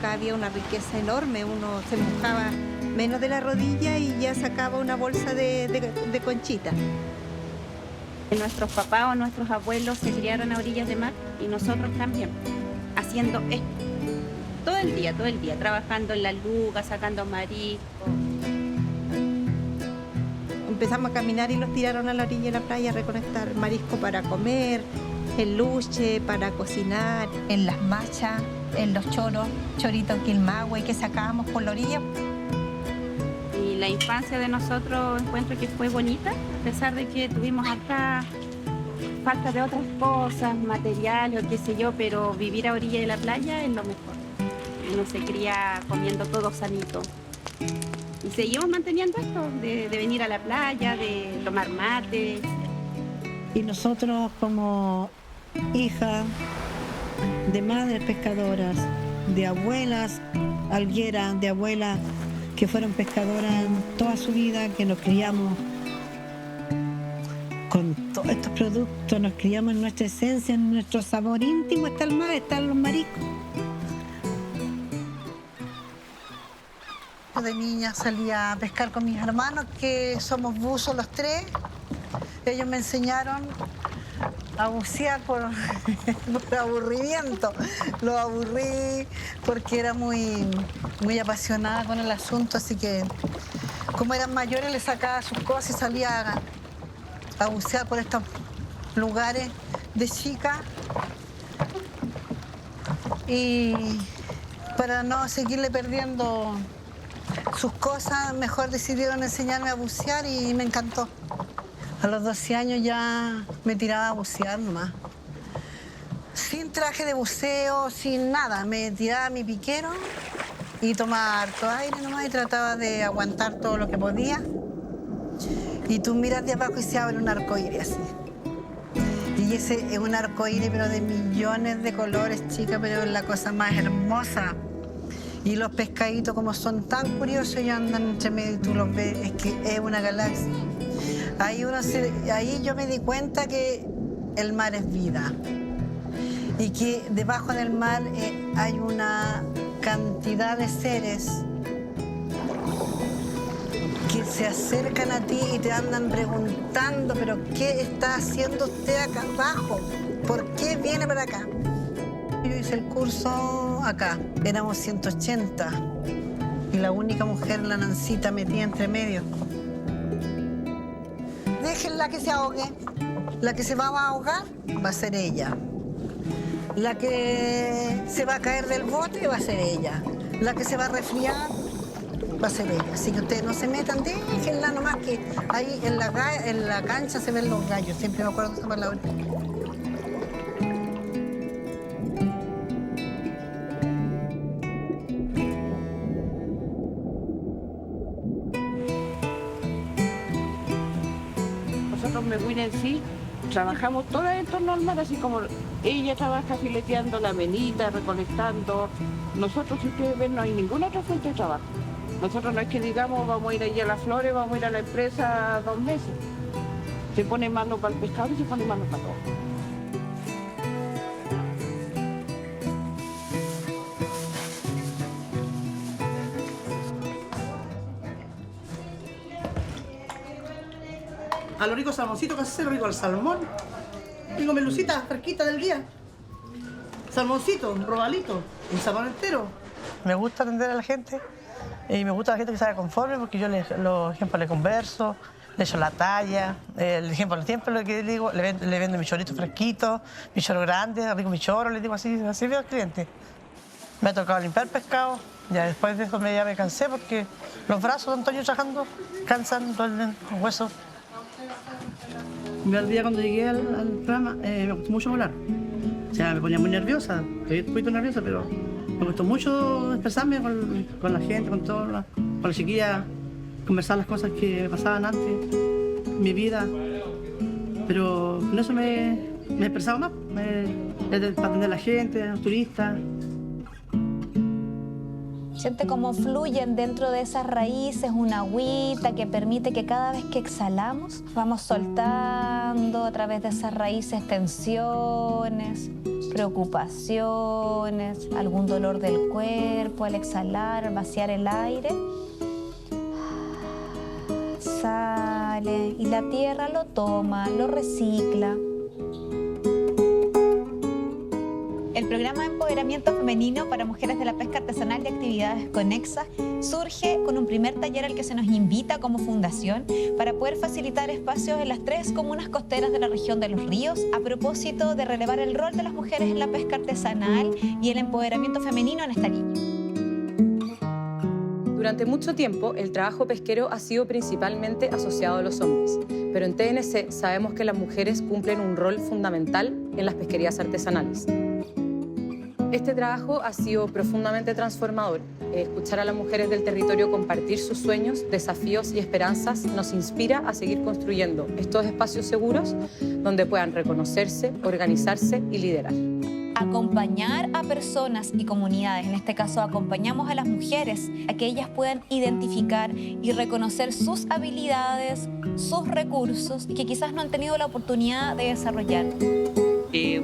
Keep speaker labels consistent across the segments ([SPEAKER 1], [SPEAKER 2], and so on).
[SPEAKER 1] acá había una riqueza enorme. Uno se mojaba menos de la rodilla y ya sacaba una bolsa de conchita.
[SPEAKER 2] Nuestros papás o nuestros abuelos se criaron a orillas de mar y nosotros también, haciendo esto. Todo el día, trabajando en la luga, sacando mariscos.
[SPEAKER 1] Empezamos a caminar y nos tiraron a la orilla de la playa a recolectar marisco para comer, el luche para cocinar.
[SPEAKER 3] En las machas, en los choros, choritos quilmahue que sacábamos por la orilla.
[SPEAKER 2] Y la infancia de nosotros encuentro que fue bonita, a pesar de que tuvimos harta falta de otras cosas, materiales o qué sé yo, pero vivir a orilla de la playa es lo mejor. Uno se cría comiendo todo sanito. Y seguimos manteniendo esto, de venir a la playa, de tomar mate.
[SPEAKER 4] Y nosotros como hijas de madres pescadoras, de abuelas algueras, de abuelas que fueron pescadoras toda su vida, que nos criamos con todos estos productos, nos criamos en nuestra esencia, en nuestro sabor íntimo, está el mar, están los mariscos.
[SPEAKER 5] De niña salía a pescar con mis hermanos, que somos buzos los tres. Ellos me enseñaron a bucear por aburrimiento. Lo aburrí porque era muy apasionada con el asunto, así que como eran mayores les sacaba sus cosas y salía a bucear por estos lugares de chica. Y para no seguirle perdiendo sus cosas, mejor decidieron enseñarme a bucear y me encantó. A los 12 años ya me tiraba a bucear nomás. Sin traje de buceo, sin nada. Me tiraba mi piquero y tomaba harto aire nomás y trataba de aguantar todo lo que podía. Y tú miras de abajo y se abre un arcoíris así. Y ese es un arcoíris pero de millones de colores, chica, pero es la cosa más hermosa. Y los pescaditos, como son tan curiosos y andan entre medio y tú los ves, es que es una galaxia. Ahí yo me di cuenta que el mar es vida y que debajo del mar hay una cantidad de seres que se acercan a ti y te andan preguntando, pero ¿qué está haciendo usted acá abajo? ¿Por qué viene para acá? Yo hice el curso acá, éramos 180 y la única mujer, la Nancita, metida entre medio. Déjenla que se ahogue. La que se va a ahogar va a ser ella. La que se va a caer del bote va a ser ella. La que se va a resfriar va a ser ella. Así que ustedes no se metan, déjenla nomás, que ahí en la cancha se ven los gallos. Siempre me acuerdo de esa palabra.
[SPEAKER 6] Meguina en sí, trabajamos todas en torno al mar, así como ella trabaja fileteando la avenida, recolectando. Nosotros, si ustedes ven, no hay ninguna otra fuente de trabajo. Nosotros no es que digamos, vamos a ir allí a las flores, vamos a ir a la empresa 2 meses. Se pone mano para el pescado y se pone mano para todo.
[SPEAKER 7] A lo rico salmoncito, que hace lo rico al salmón. Tengo melucita fresquita del día. Salmoncito, un robalito, un salmón entero.
[SPEAKER 8] Me gusta atender a la gente y me gusta la gente que sabe conforme porque yo, los ejemplos, le converso, le echo la talla. El ejemplo, siempre lo que digo, le vendo mi chorito fresquito, mi choro grande, rico mi choro, le digo así veo al cliente. Me ha tocado limpiar pescado, ya después de eso ya me cansé porque los brazos de Antonio trabajando cansan, duelen los huesos.
[SPEAKER 7] El día cuando llegué al programa me costó mucho volar. O sea, me ponía muy nerviosa, estoy un poquito nerviosa, pero me costó mucho expresarme con la gente, con la chiquilla, conversar las cosas que pasaban antes, mi vida. Pero con eso me expresaba más, para atender a la gente, a los turistas.
[SPEAKER 3] Siente cómo fluyen dentro de esas raíces una agüita que permite que cada vez que exhalamos vamos soltando a través de esas raíces tensiones. preocupaciones, algún dolor del cuerpo al exhalar, al vaciar el aire. Sale y la tierra lo toma, lo recicla. El programa de empoderamiento femenino para mujeres de la pesca artesanal y actividades conexas surge con un primer taller al que se nos invita como fundación para poder facilitar espacios en las 3 comunas costeras de la región de Los Ríos a propósito de relevar el rol de las mujeres en la pesca artesanal y el empoderamiento femenino en esta línea.
[SPEAKER 9] Durante mucho tiempo, el trabajo pesquero ha sido principalmente asociado a los hombres, pero en TNC sabemos que las mujeres cumplen un rol fundamental en las pesquerías artesanales. Este trabajo ha sido profundamente transformador. Escuchar a las mujeres del territorio compartir sus sueños, desafíos y esperanzas nos inspira a seguir construyendo estos espacios seguros donde puedan reconocerse, organizarse y liderar.
[SPEAKER 3] Acompañar a personas y comunidades, en este caso acompañamos a las mujeres, a que ellas puedan identificar y reconocer sus habilidades, sus recursos y que quizás no han tenido la oportunidad de desarrollar.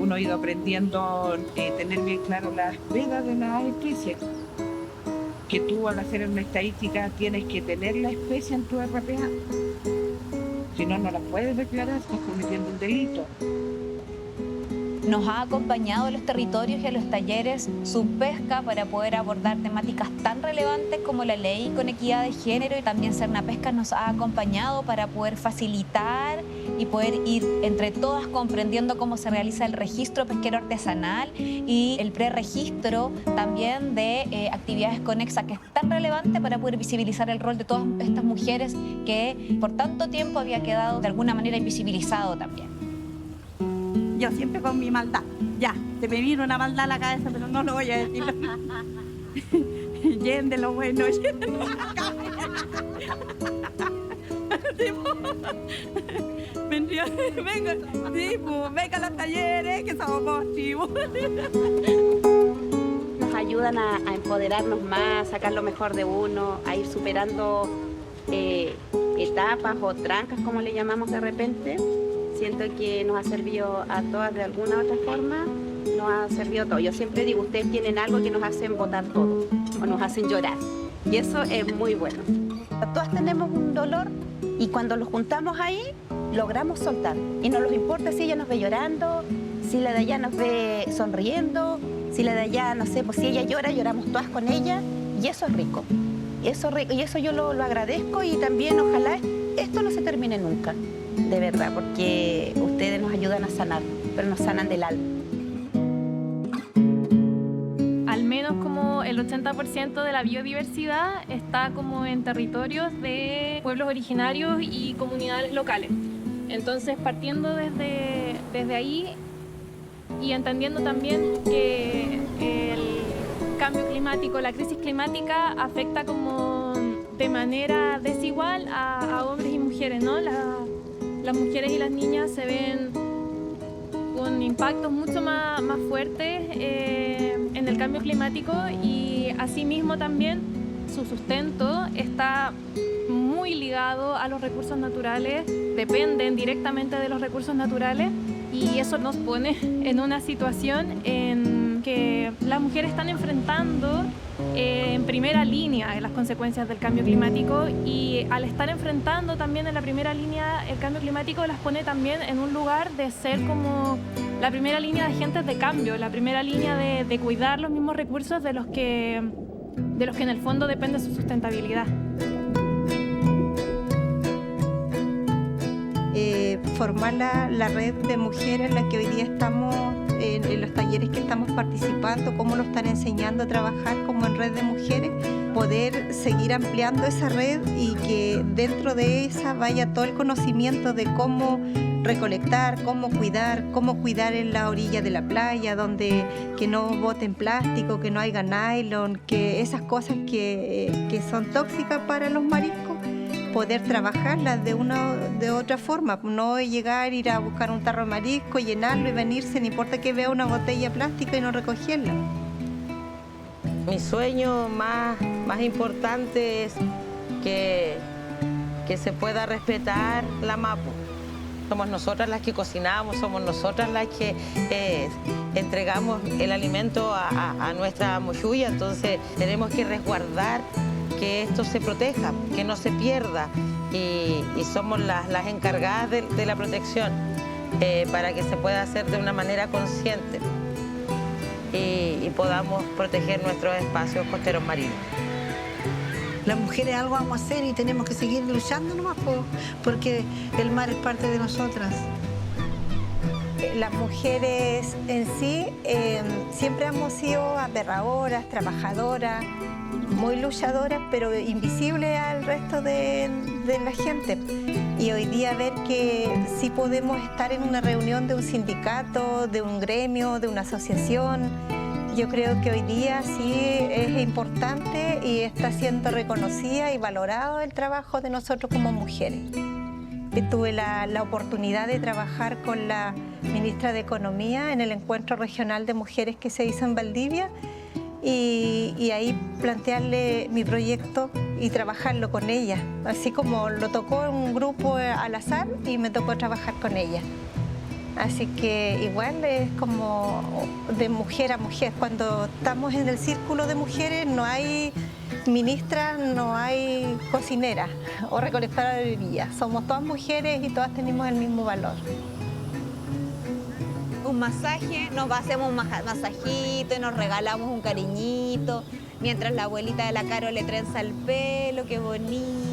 [SPEAKER 6] Uno ha ido aprendiendo a tener bien claro las vedas de las especies. Que tú al hacer una estadística tienes que tener la especie en tu RPA. Si no, no la puedes declarar, estás cometiendo un delito.
[SPEAKER 3] Nos ha acompañado a los territorios y a los talleres Subpesca para poder abordar temáticas tan relevantes como la ley con equidad de género, y también Cernapesca nos ha acompañado para poder facilitar y poder ir entre todas comprendiendo cómo se realiza el registro pesquero artesanal y el preregistro también de actividades conexas, que es tan relevante para poder visibilizar el rol de todas estas mujeres que por tanto tiempo había quedado de alguna manera invisibilizado también.
[SPEAKER 2] Yo siempre con mi maldad. Ya, se me vino una maldad a la cabeza, pero no lo voy a decir. Yen de lo bueno, yen de lo bueno. Venga a los talleres, que somos chivos. Nos ayudan a empoderarnos más, a sacar lo mejor de uno, a ir superando etapas o trancas, como le llamamos de repente. Siento que nos ha servido a todas de alguna u otra forma, nos ha servido todo. Yo siempre digo, ustedes tienen algo que nos hacen botar todo, o nos hacen llorar, y eso es muy bueno. Todas tenemos un dolor, y cuando lo juntamos ahí, logramos soltar. Y no nos importa si ella nos ve llorando, si la de allá nos ve sonriendo, si la de allá, no sé, pues si ella llora, lloramos todas con ella, y eso es rico. Y eso yo lo agradezco, y también ojalá esto no se termine nunca. De verdad, porque ustedes nos ayudan a sanar, pero nos sanan del alma.
[SPEAKER 10] Al menos como el 80% de la biodiversidad está como en territorios de pueblos originarios y comunidades locales. Entonces, partiendo desde ahí y entendiendo también que el cambio climático, la crisis climática afecta como de manera desigual a hombres y mujeres, ¿no? Las mujeres y las niñas se ven con impactos mucho más fuertes en el cambio climático, y asimismo también su sustento está muy ligado a los recursos naturales, dependen directamente de los recursos naturales, y eso nos pone en una situación en que las mujeres están enfrentando en primera línea las consecuencias del cambio climático, y al estar enfrentando también en la primera línea el cambio climático las pone también en un lugar de ser como la primera línea de agentes de cambio, la primera línea de cuidar los mismos recursos de los que en el fondo depende su sustentabilidad.
[SPEAKER 1] Formar la red de mujeres en la que hoy día estamos, en los talleres que estamos participando, cómo lo están enseñando a trabajar como en red de mujeres, poder seguir ampliando esa red y que dentro de esa vaya todo el conocimiento de cómo recolectar, cómo cuidar en la orilla de la playa, donde que no boten plástico, que no haya nylon, que esas cosas que son tóxicas para los mariscos, poder trabajarlas de otra forma, no llegar, ir a buscar un tarro de marisco, llenarlo y venirse, no importa que vea una botella plástica y no recogerla.
[SPEAKER 11] Mi sueño más importante es que se pueda respetar la Mapu, Somos nosotras las que cocinamos, somos nosotras las que entregamos el alimento a nuestra mochuya, entonces tenemos que resguardar que esto se proteja, que no se pierda y somos las encargadas de la protección para que se pueda hacer de una manera consciente y podamos proteger nuestros espacios costeros marinos.
[SPEAKER 5] Las mujeres algo vamos a hacer y tenemos que seguir luchando nomás porque el mar es parte de nosotras.
[SPEAKER 1] Las mujeres en sí siempre hemos sido aterradoras, trabajadoras, muy luchadoras, pero invisibles al resto de la gente. Y hoy día ver que sí podemos estar en una reunión de un sindicato, de un gremio, de una asociación, yo creo que hoy día sí es importante y está siendo reconocida y valorado el trabajo de nosotros como mujeres. Tuve la oportunidad de trabajar con la ministra de Economía en el Encuentro Regional de Mujeres que se hizo en Valdivia y ahí plantearle mi proyecto y trabajarlo con ella. Así como lo tocó en un grupo al azar y me tocó trabajar con ella. Así que igual es como de mujer a mujer. Cuando estamos en el círculo de mujeres no hay ministra, no hay cocinera o recolectora de bebidas. Somos todas mujeres y todas tenemos el mismo valor.
[SPEAKER 3] Un masaje, nos hacemos un masajito y nos regalamos un cariñito, mientras la abuelita de la Caro le trenza el pelo, qué bonito.